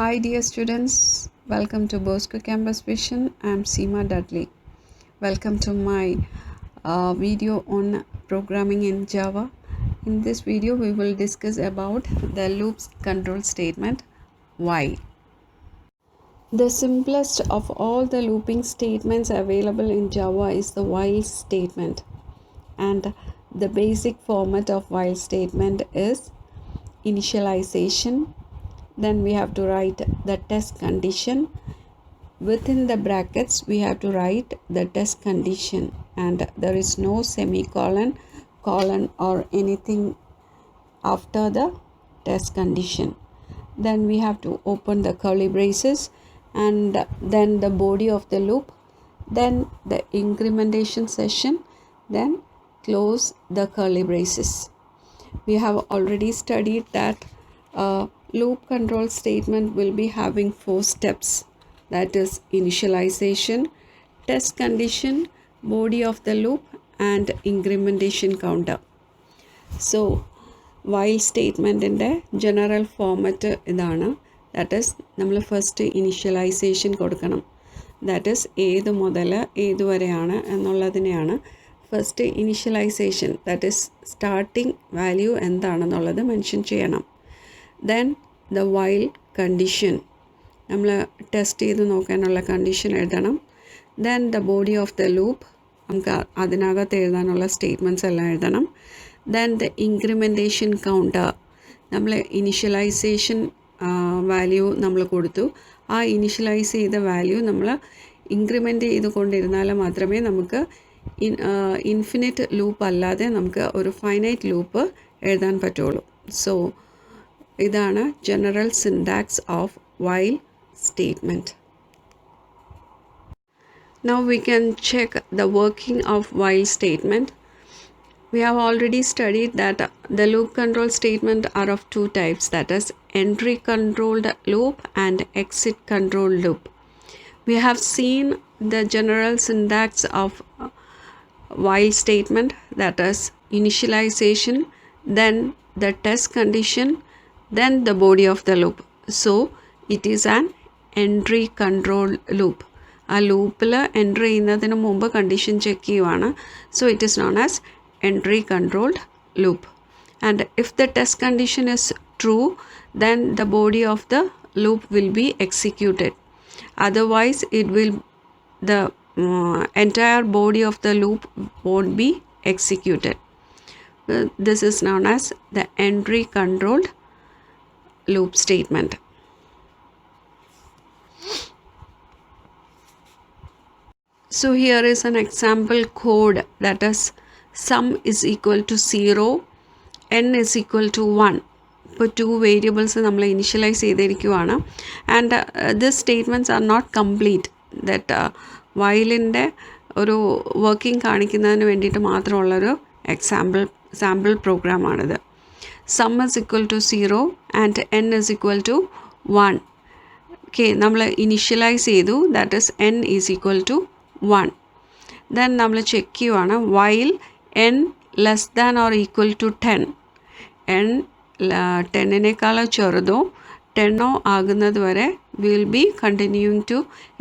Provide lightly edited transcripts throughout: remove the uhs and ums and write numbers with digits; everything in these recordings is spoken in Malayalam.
Hi dear students, welcome to Bosco Campus Vision. I am Seema Dudley. Welcome to my video on programming in Java. In this video we will discuss about the loops control statement while. The simplest of all the looping statements available in Java is the while statement, and the basic format of while statement is initialization. Then we have to write the test condition. Within the brackets we have to write the test condition, and there is no semicolon, colon or anything after the test condition. Then we have to open the curly braces and then the body of the loop, then the incrementation session, then close the curly braces. We have already studied that loop control statement will be having 4 steps, that is initialization, test condition, body of the loop and incrementation counter. So while statement in the general format idana, that is നമ്മൾ ഫസ്റ്റ് ഇനിഷ്യലൈസേഷൻ കൊടുക്കണം. ദാറ്റ് ഈസ് ഏത് മുതൽ ഏതുവരെയാണ് എന്നുള്ളതിനെയാണ് first initialization, that is starting value എന്താണെന്നുള്ളത് മെൻഷൻ ചെയ്യണം. ദെൻ ദ വൈൽ കണ്ടീഷൻ, നമ്മൾ ടെസ്റ്റ് ചെയ്ത് നോക്കാനുള്ള കണ്ടീഷൻ എഴുതണം. Then the body of the loop, നമുക്ക് അതിനകത്ത് എഴുതാനുള്ള സ്റ്റേറ്റ്മെൻറ്റ്സ് എല്ലാം എഴുതണം. ദെൻ ദ ഇൻക്രിമെൻറ്റേഷൻ കൗണ്ടർ, നമ്മൾ ഇനിഷ്യലൈസേഷൻ വാല്യൂ നമ്മൾ കൊടുത്തു, ആ ഇനിഷ്യലൈസ് ചെയ്ത വാല്യൂ നമ്മൾ ഇൻക്രിമെൻറ്റ് ചെയ്ത് കൊണ്ടിരുന്നാൽ മാത്രമേ നമുക്ക് ഇൻഫിനിറ്റ് ലൂപ്പ് അല്ലാതെ നമുക്ക് ഒരു ഫൈനൈറ്റ് ലൂപ്പ് എഴുതാൻ പറ്റുള്ളൂ. സോ ഇതാണ് general syntax of while statement. Now we can check the working of while statement. We have already studied that the loop control statement are of 2 types, that is entry controlled loop and exit controlled loop. We have seen the general syntax of while statement, that is initialization, then the test condition, then the body of the loop. So it is an entry control loop. ആ ലൂപ്പിൽ എൻ്റർ ചെയ്യുന്നതിന് മുമ്പ് കണ്ടീഷൻ ചെക്ക് ചെയ്യുവാണ്. So it is known as entry controlled loop. And if the test condition is true, then the body of the loop will be executed. Otherwise the entire body of the loop won't be executed. This is known as the entry controlled loop statement. So here is an example code, that is sum is equal to 0, n is equal to 1. ഇപ്പോൾ 2 വേരിയബിൾസ് നമ്മൾ ഇനിഷ്യലൈസ് ചെയ്തിരിക്കുവാണ്. And this statements are not complete. That വൈലിൻ്റെ ഒരു വർക്കിംഗ് കാണിക്കുന്നതിന് വേണ്ടിയിട്ട് മാത്രമുള്ളൊരു സാമ്പിൾ പ്രോഗ്രാമാണിത്. Sum is equal to 0 and n is equal to 1. Okay, നമ്മൾ ഇനിഷ്യലൈസ് ചെയ്തു, that is n is equal to 1. Then നമ്മൾ ചെക്ക് ചെയ്യുവാണ് while n less than or equal to 10. n 10നേക്കാൾ ചെറുതോ 10 ആകുന്നത് വരെ we will be continuing to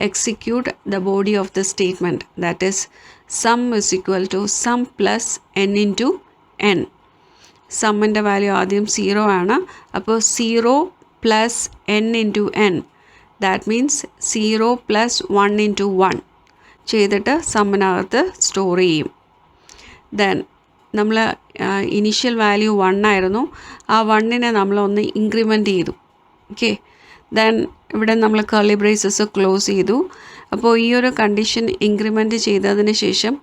execute the body of the statement, that is sum is equal to sum plus n into n. സമ്മിൻ്റെ വാല്യൂ ആദ്യം 0 ആണ്. അപ്പോൾ 0 plus n into n, that means 0 പ്ലസ് 1 ഇൻറ്റു 1 ചെയ്തിട്ട് സമ്മിനകത്ത് സ്റ്റോർ ചെയ്യും. ദെൻ നമ്മൾ ഇനീഷ്യൽ വാല്യൂ 1 ആയിരുന്നു, ആ 1നെ നമ്മളൊന്ന് ഇൻക്രിമെൻറ്റ് ചെയ്തു. ഓക്കെ, ദെൻ ഇവിടെ നമ്മൾ കർലി ബ്രേസസ് ക്ലോസ് ചെയ്തു. അപ്പോൾ ഈ ഒരു കണ്ടീഷൻ ഇൻക്രിമെൻറ്റ് ചെയ്തതിന് ശേഷം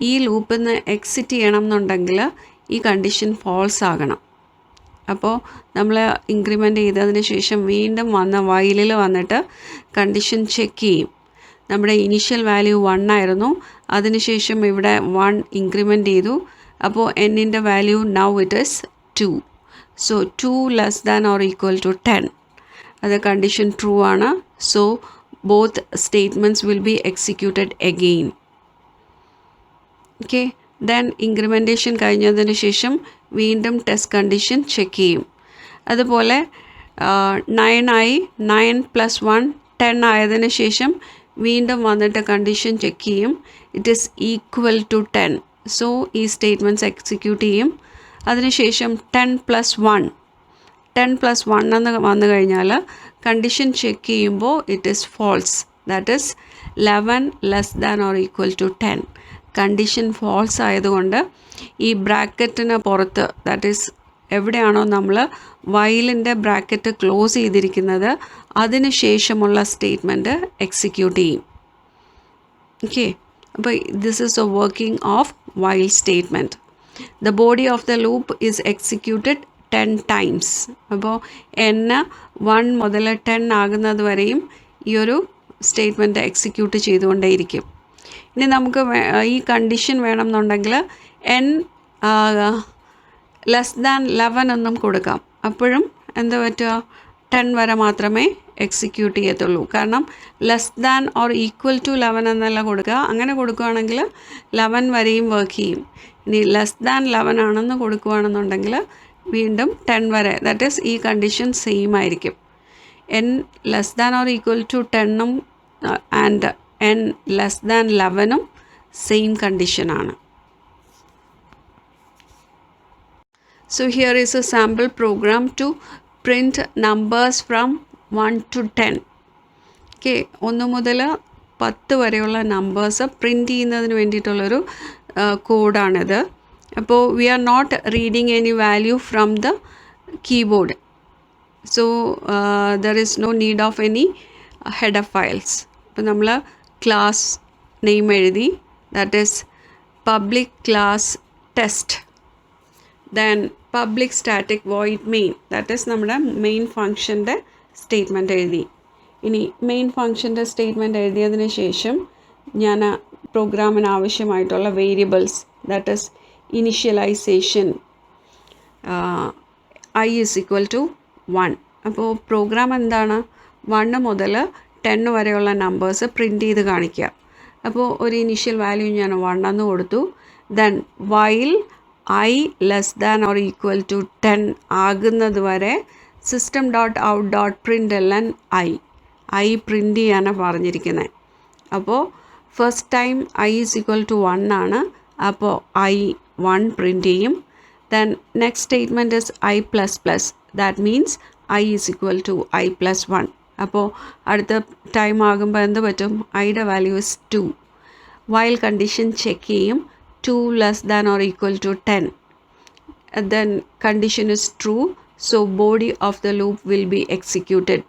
ഈ ലൂപ്പിൽ നിന്ന് എക്സിറ്റ് ചെയ്യണം എന്നുണ്ടെങ്കിൽ ഈ കണ്ടീഷൻ ഫാൾസ് ആകണം. അപ്പോൾ നമ്മൾ ഇൻക്രിമെൻറ്റ് ചെയ്തതിന് ശേഷം വീണ്ടും വൈലിൽ വന്നിട്ട് കണ്ടീഷൻ ചെക്ക് ചെയ്യും. നമ്മുടെ ഇനീഷ്യൽ വാല്യൂ 1 ആയിരുന്നു, അതിനുശേഷം ഇവിടെ 1 ഇൻക്രിമെൻറ്റ് ചെയ്തു. അപ്പോൾ എന്നിൻ്റെ value now it is 2. So 2 less than or equal to 10. അത് കണ്ടീഷൻ ട്രൂ ആണ്. So both statements will be executed again. Okay, then incrementation കഴിഞ്ഞതിന് ശേഷം വീണ്ടും ടെസ്റ്റ് കണ്ടീഷൻ ചെക്ക് ചെയ്യും. അതുപോലെ 9 ആയി 9 + 1 10 ആയതിനു ശേഷം വീണ്ടും വന്നിട്ട് കണ്ടീഷൻ ചെക്ക് ചെയ്യും. It is equal to 10. So ഈ സ്റ്റേറ്റ്മെൻറ്റ്സ് എക്സിക്യൂട്ട് ചെയ്യും. അതിനുശേഷം 10 + 1 എന്ന് വന്നു കഴിഞ്ഞാൽ കണ്ടീഷൻ ചെക്ക് ചെയ്യുമ്പോൾ it is false. That is 11 <= 10. Condition false ആയതുകൊണ്ട് ഈ ബ്രാക്കറ്റിന് പുറത്ത്, ദാറ്റ് ഈസ് എവിടെയാണോ നമ്മൾ വൈലിൻ്റെ ബ്രാക്കറ്റ് ക്ലോസ് ചെയ്തിരിക്കുന്നത് അതിന് ശേഷമുള്ള സ്റ്റേറ്റ്മെൻറ്റ് എക്സിക്യൂട്ട് ചെയ്യും. ഓക്കെ, അപ്പോൾ this is a working of while statement. The body of the loop is executed 10 times. അപ്പോൾ n 1 മുതൽ 10 ആകുന്നത് വരെയും ഈ ഒരു സ്റ്റേറ്റ്മെൻറ്റ് എക്സിക്യൂട്ട് ചെയ്തുകൊണ്ടേയിരിക്കും. ഇനി നമുക്ക് ഈ കണ്ടീഷൻ വേണമെന്നുണ്ടെങ്കിൽ n <11 എന്നും കൊടുക്കാം. അപ്പോഴും എന്താ പറ്റുക, 10 വരെ മാത്രമേ എക്സിക്യൂട്ട് ചെയ്യത്തുള്ളൂ. കാരണം <= 11 എന്നല്ല കൊടുക്കുക. അങ്ങനെ കൊടുക്കുകയാണെങ്കിൽ 11 വരെയും വർക്ക് ചെയ്യും. ഇനി <11 ആണെന്ന് കൊടുക്കുകയാണെന്നുണ്ടെങ്കിൽ വീണ്ടും 10 വരെ, ദാറ്റ് ഈസ് ഈ കണ്ടീഷൻ സെയിം ആയിരിക്കും. n <= 10ഉം ആൻഡ് n <11ഉം സെയിം കണ്ടീഷനാണ്. So here is a sample program to print numbers from 1 to 10. Okay, 1 മുതൽ 10 വരെയുള്ള നമ്പേഴ്സ് പ്രിൻ്റ് ചെയ്യുന്നതിന് വേണ്ടിയിട്ടുള്ളൊരു കോഡാണിത്. അപ്പോൾ we are not reading any value from the keyboard. So there is no need of any header files. അപ്പോൾ നമ്മൾ ക്ലാസ് നെയിം എഴുതി, that is public class test. Then public static void main, that is നമ്മുടെ മെയിൻ ഫങ്ഷൻ്റെ സ്റ്റേറ്റ്മെൻറ്റ് എഴുതി. ഇനി മെയിൻ ഫങ്ഷൻ്റെ സ്റ്റേറ്റ്മെൻറ്റ് എഴുതിയതിന് ശേഷം ഞാൻ പ്രോഗ്രാമിന് ആവശ്യമായിട്ടുള്ള variables, that is initialization i = 1. അപ്പോൾ പ്രോഗ്രാം എന്താണ്, 1 മുതൽ 10 വരെയുള്ള നമ്പേഴ്സ് പ്രിൻ്റ് ചെയ്ത് കാണിക്കുക. അപ്പോൾ ഒരു ഇനിഷ്യൽ വാല്യൂ ഞാൻ 1 എന്ന് കൊടുത്തു. ദെൻ വൈൽ i <= 10 ആകുന്നത് വരെ system.out.println i പ്രിൻ്റ് ചെയ്യാനാണ് പറഞ്ഞിരിക്കുന്നത്. അപ്പോൾ ഫസ്റ്റ് ടൈം i = 1 ആണ്. അപ്പോൾ i 1 പ്രിൻ്റ് ചെയ്യും. Then next statement is i++, that means i = i + 1. അപ്പോൾ അടുത്ത ടൈം ആകുമ്പോൾ എന്ത് പറ്റും, ഐയുടെ value is 2. While condition check ചെയ്യും, 2 <= 10. Then condition is true, so body of the loop will be executed,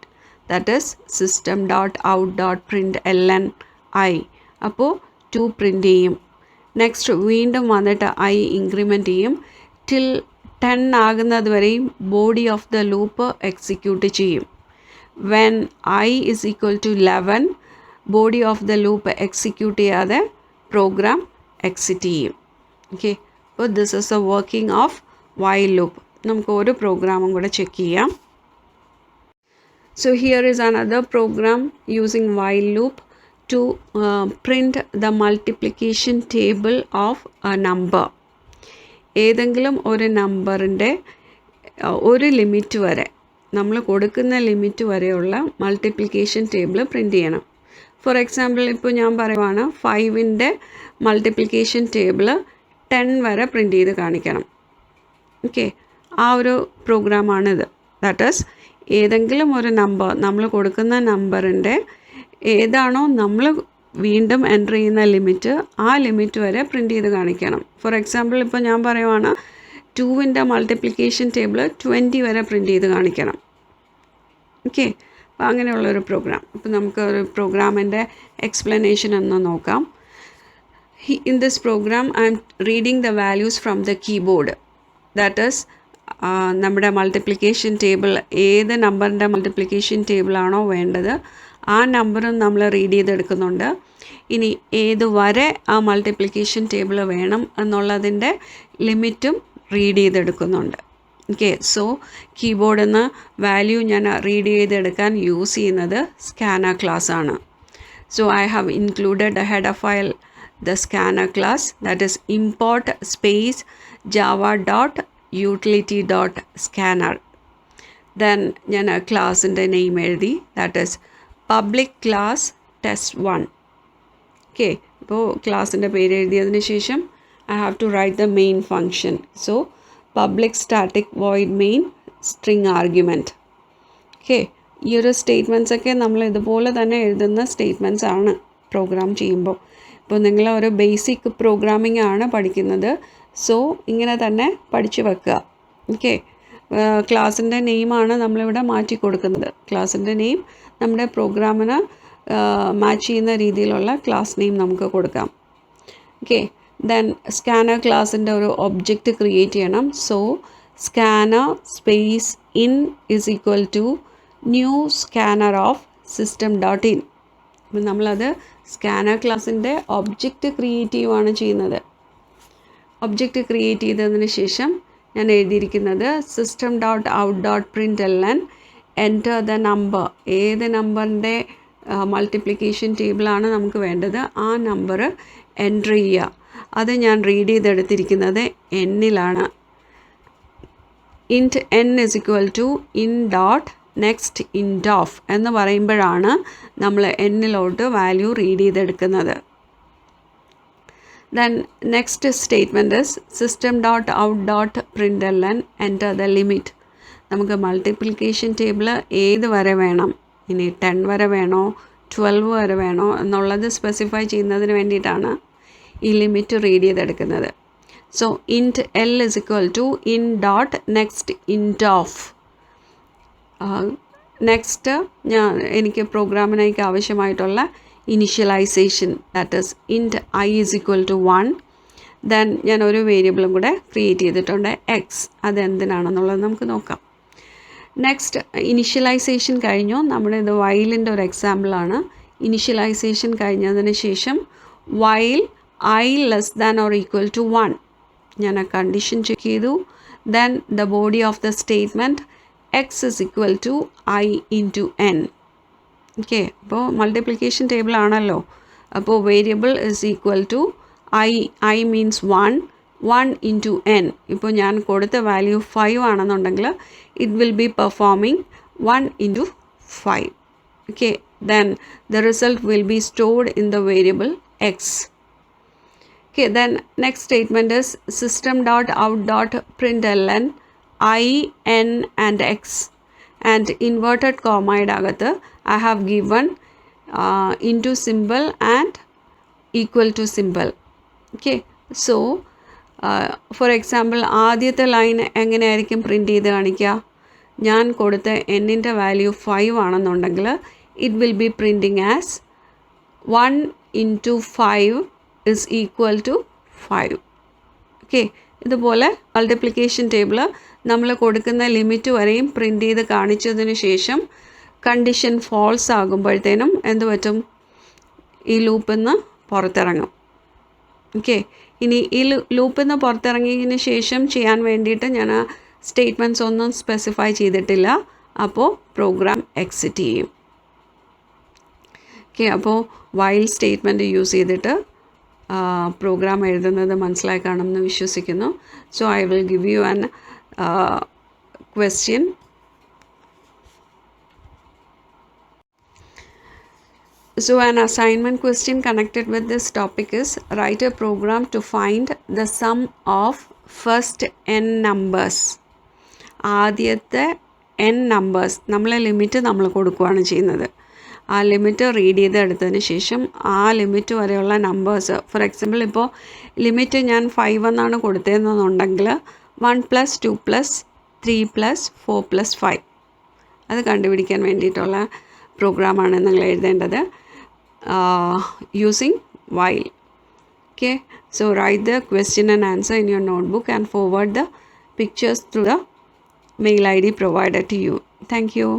that is system.out.println i. അപ്പോൾ 2 പ്രിൻ്റ് ചെയ്യും. നെക്സ്റ്റ് വീണ്ടും വന്നിട്ട് i ഇൻക്രിമെൻറ്റ് ചെയ്യും. ടിൽ 10 ആകുന്നത് വരെയും body of the loop execute ചെയ്യും. When i = 11 body of the loop execute ചെയ്യാതെ പ്രോഗ്രാം എക്സിറ്റ് ചെയ്യും. ഓക്കെ, അപ്പോൾ this is a working of while loop. നമുക്ക് ഒരു പ്രോഗ്രാമും കൂടെ ചെക്ക് ചെയ്യാം. So here is another program using while loop to print the multiplication table of a number. ഏതെങ്കിലും ഒരു നമ്പറിൻ്റെ ഒരു ലിമിറ്റ് വരെ, നമ്മൾ കൊടുക്കുന്ന ലിമിറ്റ് വരെയുള്ള മൾട്ടിപ്ലിക്കേഷൻ ടേബിൾ പ്രിൻ്റ് ചെയ്യണം. ഫോർ എക്സാമ്പിൾ ഇപ്പോൾ ഞാൻ പറയുവാണ് 5ൻ്റെ മൾട്ടിപ്ലിക്കേഷൻ ടേബിൾ 10 വരെ പ്രിൻ്റ് ചെയ്ത് കാണിക്കണം. ഓക്കെ, ആ ഒരു പ്രോഗ്രാമാണിത്. ദാറ്റ് ഈസ് ഏതെങ്കിലും ഒരു നമ്പർ, നമ്മൾ കൊടുക്കുന്ന നമ്പറിൻ്റെ ഏതാണോ നമ്മൾ വീണ്ടും എൻ്റർ ചെയ്യുന്ന ലിമിറ്റ്, ആ ലിമിറ്റ് വരെ പ്രിൻ്റ് ചെയ്ത് കാണിക്കണം. ഫോർ എക്സാമ്പിൾ ഇപ്പോൾ ഞാൻ പറയുവാണ് 2ൻ്റെ മൾട്ടിപ്ലിക്കേഷൻ ടേബിൾ 20 വരെ പ്രിൻ്റ് ചെയ്ത് കാണിക്കണം. ഓക്കെ, അപ്പോൾ അങ്ങനെയുള്ളൊരു പ്രോഗ്രാം. അപ്പോൾ നമുക്ക് ഒരു പ്രോഗ്രാമിൻ്റെ എക്സ്പ്ലനേഷൻ ഒന്ന് നോക്കാം. In this program I am reading the values from the keyboard. That is നമ്മുടെ മൾട്ടിപ്ലിക്കേഷൻ ടേബിൾ, ഏത് നമ്പറിൻ്റെ മൾട്ടിപ്ലിക്കേഷൻ ടേബിളാണോ വേണ്ടത് ആ നമ്പറും നമ്മൾ റീഡ് ചെയ്തെടുക്കുന്നുണ്ട്. ഇനി ഏത് വരെ ആ മൾട്ടിപ്ലിക്കേഷൻ ടേബിൾ വേണം എന്നുള്ളതിൻ്റെ ലിമിറ്റും റീഡ് ചെയ്തെടുക്കുന്നുണ്ട്. ഓക്കെ, സോ കീബോർഡിൽ നിന്ന് വാല്യൂ ഞാൻ റീഡ് ചെയ്തെടുക്കാൻ യൂസ് ചെയ്യുന്നത് സ്കാനർ ക്ലാസ് ആണ്. So I have included A header file, the scanner class, that is import space java.utility.scanner. Then ഞാൻ ക്ലാസ്സിൻ്റെ നെയിം എഴുതി, that is public class test 1. Okay, അപ്പോൾ ക്ലാസ്സിൻ്റെ പേര് എഴുതിയതിന് ശേഷം I have to write the main function. So public static void main string argument. Okay, ഈ ഒരു സ്റ്റേറ്റ്മെൻറ്റ്സ് ഒക്കെ നമ്മൾ ഇതുപോലെ തന്നെ എഴുതുന്ന സ്റ്റേറ്റ്മെൻറ്റ്സ് ആണ് പ്രോഗ്രാം ചെയ്യുമ്പോൾ. ഇപ്പോൾ നിങ്ങൾ ഒരു ബേസിക് പ്രോഗ്രാമിംഗ് ആണ് പഠിക്കുന്നത്, സോ ഇങ്ങനെ തന്നെ പഠിച്ചു വെക്കുക. ഓക്കെ, ക്ലാസ്സിൻ്റെ നെയിമാണ് നമ്മളിവിടെ മാറ്റി കൊടുക്കുന്നത്. ക്ലാസ്സിൻ്റെ നെയിം നമ്മുടെ പ്രോഗ്രാമിന് മാച്ച് ചെയ്യുന്ന രീതിയിലുള്ള ക്ലാസ് നെയിം നമുക്ക് കൊടുക്കാം. ഓക്കെ, ദെൻ സ്കാനർ ക്ലാസ്സിൻ്റെ ഒരു ഒബ്ജക്റ്റ് ക്രിയേറ്റ് ചെയ്യണം. So scanner space in is equal to new scanner of system.in. അപ്പം നമ്മളത് സ്കാനർ ക്ലാസ്സിൻ്റെ ഒബ്ജക്റ്റ് ക്രിയേറ്റ് ചെയ്യുകയാണ് ചെയ്യുന്നത്. ഒബ്ജക്റ്റ് ക്രിയേറ്റ് ചെയ്തതിന് ശേഷം ഞാൻ എഴുതിയിരിക്കുന്നത് system.out.println എൻ്റർ ദ നമ്പർ. ഏത് നമ്പറിൻ്റെ മൾട്ടിപ്ലിക്കേഷൻ ടേബിളാണ് നമുക്ക് വേണ്ടത്, ആ നമ്പർ എൻ്റർ ചെയ്യുക. അത് ഞാൻ റീഡ് ചെയ്തെടുത്തിരിക്കുന്നത് എന്നിലാണ്. Int n is equal to in dot next int of എന്ന് പറയുമ്പോഴാണ് നമ്മൾ എന്നിലോട്ട് വാല്യൂ റീഡ് ചെയ്തെടുക്കുന്നത്. Then next statement is system.out.println enter the limit. നമുക്ക് മൾട്ടിപ്ലിക്കേഷൻ ടേബിൾ ഏത് വരെ വേണം, ഇനി 10 വരെ വേണോ 12 വരെ വേണോ എന്നുള്ളത് സ്പെസിഫൈ ചെയ്യുന്നതിന് വേണ്ടിയിട്ടാണ് ഈ ലിമിറ്റ് റീഡ് ചെയ്തെടുക്കുന്നത്. So int L is equal to in dot next int of. Next എനിക്ക് പ്രോഗ്രാമിനേക്ക് ആവശ്യമായിട്ടുള്ള initialization, that is int I is equal to 1. Then ഞാൻ ഒരു വേരിയബിളും കൂടെ ക്രിയേറ്റ് ചെയ്തിട്ടുണ്ട്, എക്സ്. അതെന്തിനാണെന്നുള്ളത് നമുക്ക് നോക്കാം. നെക്സ്റ്റ് ഇനിഷ്യലൈസേഷൻ കഴിഞ്ഞു. നമ്മുടെ ഇത് വൈലിൻ്റെ ഒരു എക്സാമ്പിളാണ്. ഇനിഷ്യലൈസേഷൻ കഴിഞ്ഞതിന് ശേഷം while I less than or equal to 1. ഞാൻ ആ കണ്ടീഷൻ ചെക്ക് ചെയ്തു. Then the body of the statement x is equal to i into n. Okay, അപ്പോൾ മൾട്ടിപ്ലിക്കേഷൻ ടേബിൾ ആണല്ലോ, അപ്പോൾ variable is equal to i means 1 into n. ഇപ്പോൾ ഞാൻ കൊടുത്ത വാല്യൂ 5 ആണെന്നുണ്ടെങ്കിൽ it will be performing 1 into 5. Okay, then the result will be stored in the variable x. Okay, then next statement is system.out.println I, n and x, and inverted comma idagatu I have given into symbol and equal to symbol. Okay, so for example ആദ്യത്തെ ലൈൻ എങ്ങനെയായിരിക്കും പ്രിൻ്റ് ചെയ്ത് കാണിക്കുക? ഞാൻ കൊടുത്ത എന്നിൻ്റെ വാല്യൂ 5 ആണെന്നുണ്ടെങ്കിൽ it will B printing as 1 into 5 is equal to 5. Okay, ഇതുപോലെ മൾട്ടിപ്ലിക്കേഷൻ ടേബിൾ നമ്മൾ കൊടുക്കുന്ന ലിമിറ്റ് വരെയും പ്രിൻ്റ് ചെയ്ത് കാണിച്ചതിന് ശേഷം കണ്ടീഷൻ ഫോൾസ് ആകുമ്പോഴത്തേനും എന്ത് പറ്റും? ഈ ലൂപ്പിൽ നിന്ന് പുറത്തിറങ്ങും. ഓക്കെ, ഇനി ഈ ലൂപ്പിൽ നിന്ന് പുറത്തിറങ്ങിയതിന് ശേഷം ചെയ്യാൻ വേണ്ടിയിട്ട് ഞാൻ ആ സ്റ്റേറ്റ്മെൻറ്റ്സ് ഒന്നും സ്പെസിഫൈ ചെയ്തിട്ടില്ല. അപ്പോൾ പ്രോഗ്രാം എക്സിറ്റ് ചെയ്യും. ഓക്കെ, അപ്പോൾ വൈൽ സ്റ്റേറ്റ്മെൻറ്റ് യൂസ് ചെയ്തിട്ട് പ്രോഗ്രാം എഴുതുന്നത് മനസ്സിലായി കാണുമെന്ന് വിശ്വസിക്കുന്നു. So I will give you an question. So an assignment question connected with this topic is write a program to find the sum of first n numbers. ആദ്യത്തെ n numbers നമ്മളെ ലിമിറ്റ് നമ്മൾ കൊടുക്കുകയാണ് ചെയ്യുന്നത്. ആ ലിമിറ്റ് റീഡ് ചെയ്തെടുത്തതിന് ശേഷം ആ ലിമിറ്റ് വരെയുള്ള നമ്പേഴ്സ്, ഫോർ എക്സാമ്പിൾ ഇപ്പോൾ ലിമിറ്റ് ഞാൻ 5 എന്നാണ് കൊടുത്തതെന്നുണ്ടെങ്കിൽ 1 + 2 + 3 + 4 + 5 അത് കണ്ടുപിടിക്കാൻ വേണ്ടിയിട്ടുള്ള പ്രോഗ്രാമാണ് നിങ്ങൾ എഴുതേണ്ടത് using while. Okay, so write the question and answer in your notebook and forward the pictures through the mail ID provided to you. Thank you.